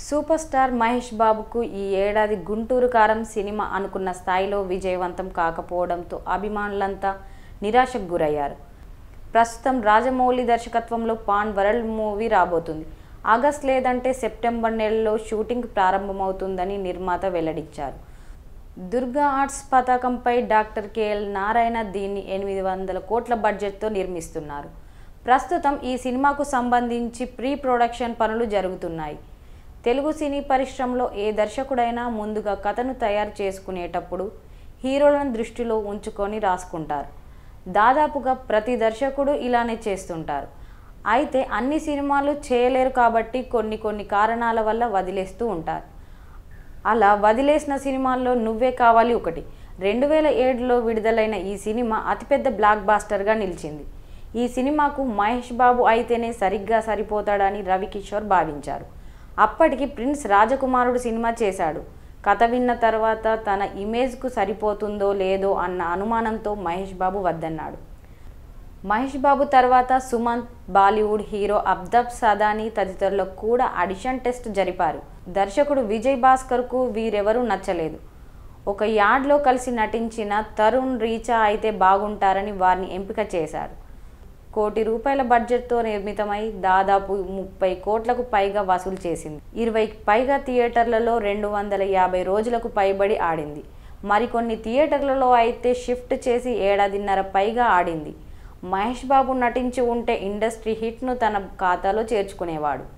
Super star Mahesh బాబుకు ఈ ఏడాది గుంటూరు కారం సినిమా అనుకున్న స్థాయిలో విజయవంతం కాకపోవడంతో అభిమానులంతా నిరాశకు గురయ్యారు. ప్రస్తుతం రాజమౌళి దర్శకత్వంలో పాన్ వరల్డ్ మూవీ రాబోతుంది. ఆగస్ట్ లేదంటే సెప్టెంబర్ నెలలో షూటింగ్ ప్రారంభమవుతుందని నిర్మాత వెల్లడించారు. దుర్గా ఆర్ట్స్ పతాకంపై డాక్టర్ కెఎల్ నారాయణ దీన్ని 800 కోట్ల బడ్జెట్తో నిర్మిస్తున్నారు. ప్రస్తుతం ఈ సినిమాకు సంబంధించి ప్రీ ప్రొడక్షన్ పనులు జరుగుతున్నాయి. తెలుగు సినీ పరిశ్రమలో ఏ దర్శకుడైనా ముందుగా కథను తయారు చేసుకునేటప్పుడు హీరోలను దృష్టిలో ఉంచుకొని రాసుకుంటారు. దాదాపుగా ప్రతి దర్శకుడు ఇలానే చేస్తుంటారు. అయితే అన్ని సినిమాలు చేయలేరు కాబట్టి కొన్ని కారణాల వల్ల వదిలేస్తూ ఉంటారు. అలా వదిలేసిన సినిమాల్లో నువ్వే కావాలి ఒకటి. 2007లో విడుదలైన ఈ సినిమా అతిపెద్ద బ్లాక్ బాస్టర్గా నిలిచింది. ఈ సినిమాకు మహేష్ బాబు అయితేనే సరిగ్గా సరిపోతాడని రవికిషోర్ భావించారు. అప్పటికి ప్రిన్స్ రాజకుమారుడు సినిమా చేశాడు. కథ విన్న తర్వాత తన ఇమేజ్కు సరిపోతుందో లేదో అన్న అనుమానంతో మహేష్ బాబు వద్దన్నాడు. మహేష్ బాబు తర్వాత సుమంత్, బాలీవుడ్ హీరో అబ్దబ్ సదాని తదితరులకు కూడా ఆడిషన్ టెస్ట్ జరిపారు. దర్శకుడు విజయ్ భాస్కర్కు వీరెవరూ నచ్చలేదు. ఒక యాడ్లో కలిసి నటించిన తరుణ్, రీచా అయితే బాగుంటారని వారిని ఎంపిక చేశారు. ₹1 కోటి బడ్జెట్తో నిర్మితమై దాదాపు 30 కోట్లకు పైగా వసూలు చేసింది. 20కి పైగా థియేటర్లలో 250 రోజులకు పైబడి ఆడింది. మరికొన్ని థియేటర్లలో అయితే షిఫ్ట్ చేసి ఏడాదిన్నర పైగా ఆడింది. మహేష్ బాబు నటించి ఉంటే ఇండస్ట్రీ హిట్ను తన ఖాతాలో చేర్చుకునేవాడు.